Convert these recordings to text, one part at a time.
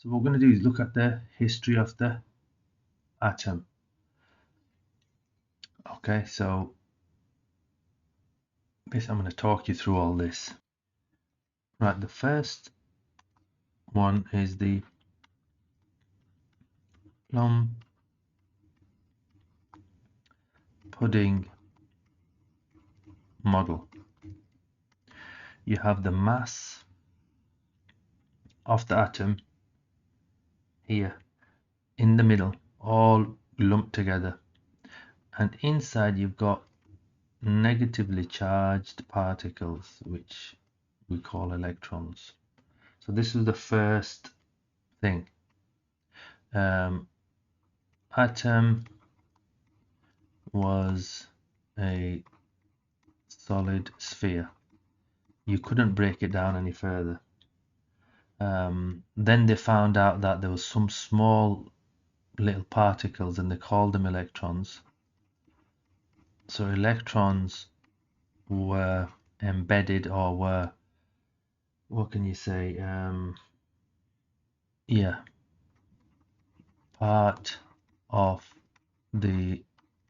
So what we're going to do is look at the history of the atom. Okay, so basically I'm going to talk you through all this. Right, the first one is the plum pudding model. You have the mass of the atom here in the middle, all lumped together, and inside you've got negatively charged particles, which we call electrons. So this is the first thing. Atom was a solid sphere. You couldn't break it down any further. Then they found out that there was some small little particles, and they called them electrons. So electrons were embedded, or were, what can you say, yeah, part of the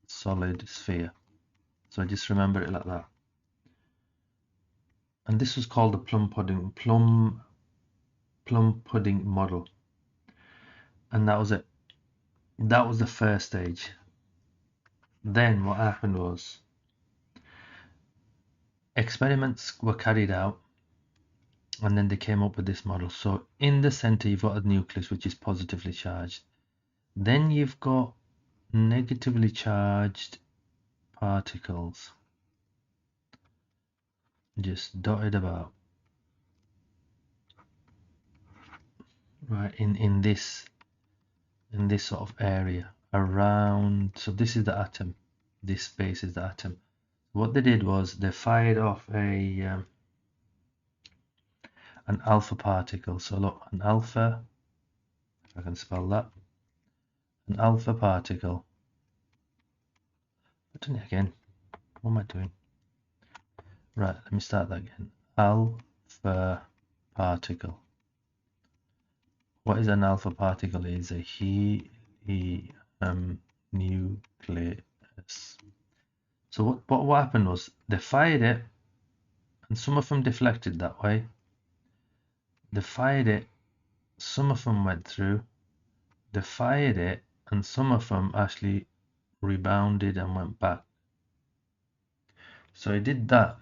solid sphere. So just remember it like that. And this was called the plum pudding model. And that was it. That was the first stage. Then what happened was experiments were carried out, and then they came up with this model. So in the center you've got a nucleus which is positively charged. Then you've got negatively charged particles just dotted about, right, in this sort of area around. So this is the atom, this space is the atom. What they did was they fired off an alpha particle. So look, an alpha, if I can spell that, an alpha particle. I've done it again. What am I doing? Right, let me start that again. Alpha particle. What is an alpha particle? Is a helium nucleus. So what happened was they fired it, and some of them deflected that way. They fired it, some of them went through. They fired it, and some of them actually rebounded and went back. So it did that.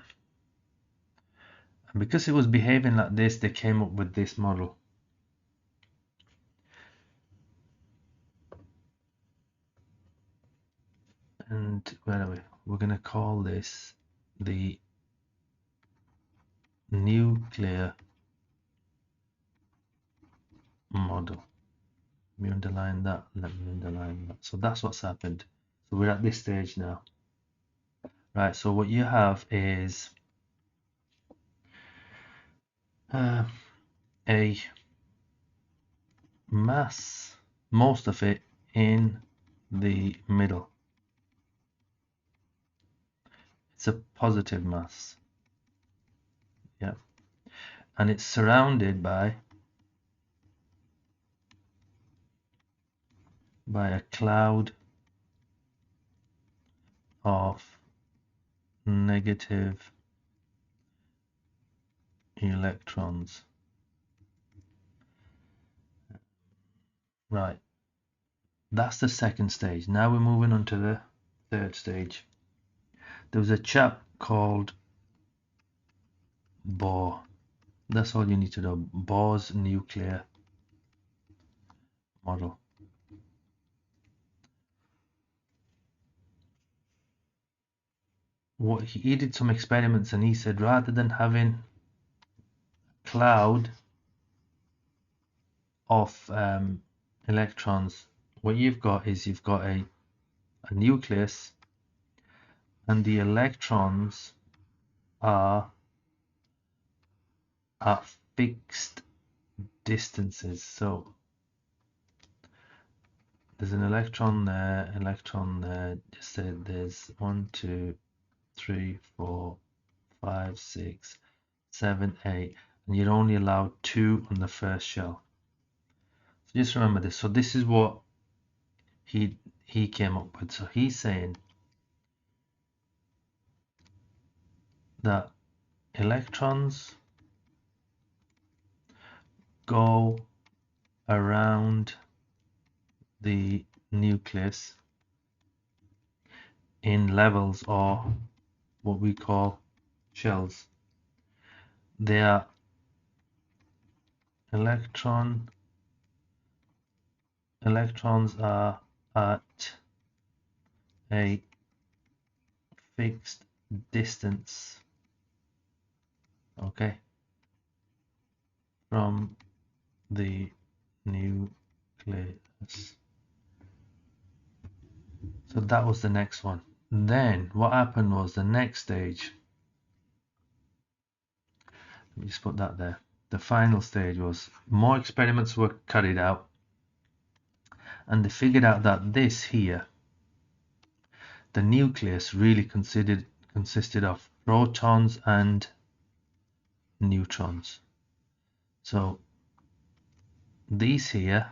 And because it was behaving like this, they came up with this model. And where are we? We're going to call this the nuclear model. Let me underline that. Let me underline that. So that's what's happened. So we're at this stage now. Right, so what you have is a mass, most of it in the middle. It's a positive mass. Yeah. And it's surrounded by a cloud of negative electrons. Right, that's the second stage. Now we're moving on to the third stage. There was a chap called Bohr. That's all you need to know. Bohr's nuclear model. What he did some experiments, and he said rather than having a cloud of electrons, what you've got is you've got a nucleus, and the electrons are at fixed distances. So there's an electron there, just say there's 1, 2, 3, 4, 5, 6, 7, 8, and you're only allowed 2 on the first shell. just remember this. So this is what he came up with. So he's saying that electrons go around the nucleus in levels, or what we call shells. They are electrons are at a fixed distance, okay, from the nucleus. So that was the next one. Then what happened was the next stage. Let me just put that there. The final stage was more experiments were carried out, and they figured out that this here, the nucleus, really consisted of protons and neutrons. So these here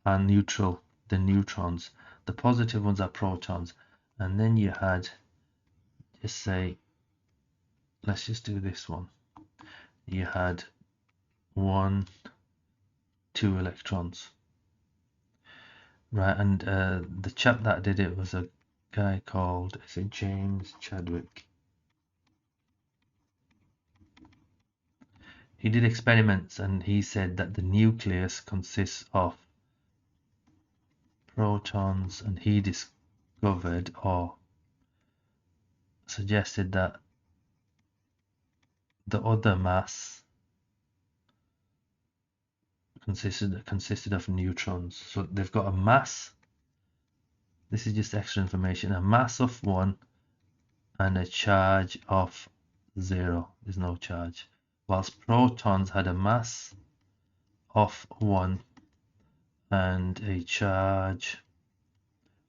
are neutral, the neutrons. The positive ones are protons. And then you had, just say, let's just do this one. You had 1, 2 electrons. Right, and the chap that did it was a guy called, is it James Chadwick? He did experiments and he said that the nucleus consists of protons, and he discovered or suggested that the other mass consisted of neutrons. So they've got a mass, this is just extra information, a mass of 1 and a charge of 0. There's no charge. Whilst protons had a mass of 1 and a charge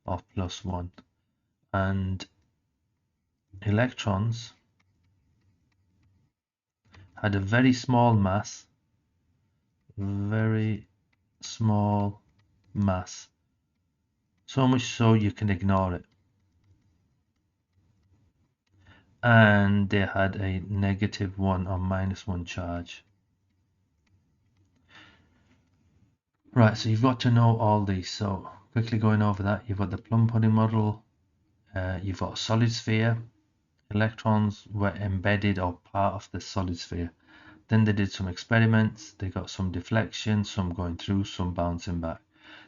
of +1, and electrons had a very small mass, so much so you can ignore it, and they had a -1 or -1 charge. Right, so you've got to know all these. So quickly going over that, you've got the plum pudding model, you've got a solid sphere, electrons were embedded or part of the solid sphere. Then they did some experiments, they got some deflection, some going through, some bouncing back.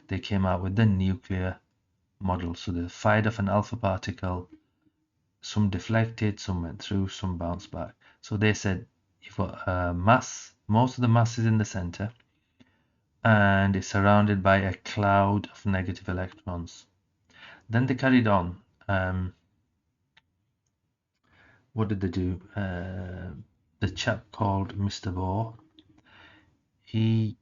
They came out with the nuclear model. So they fired off an alpha particle, some deflected, some went through, some bounced back. So they said you've got a mass, most of the mass is in the center, and it's surrounded by a cloud of negative electrons. Then they carried on. What did they do? The chap called Mr. Bohr, he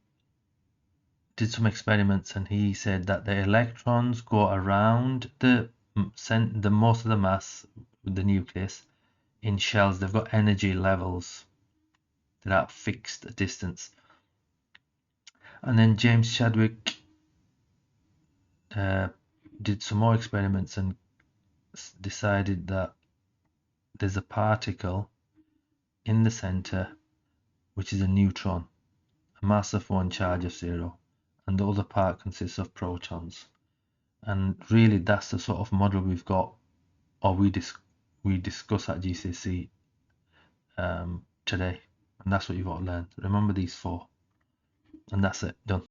did some experiments and he said that the electrons go around the most of the mass with the nucleus in shells. They've got energy levels that are fixed at distance. And then James Chadwick did some more experiments and decided that there's a particle in the center which is a neutron, a mass of 1, charge of 0, and the other part consists of protons. And really that's the sort of model we've got, or we discuss at GCSE today, and that's what you've got to learn. Remember these 4, and that's it, done.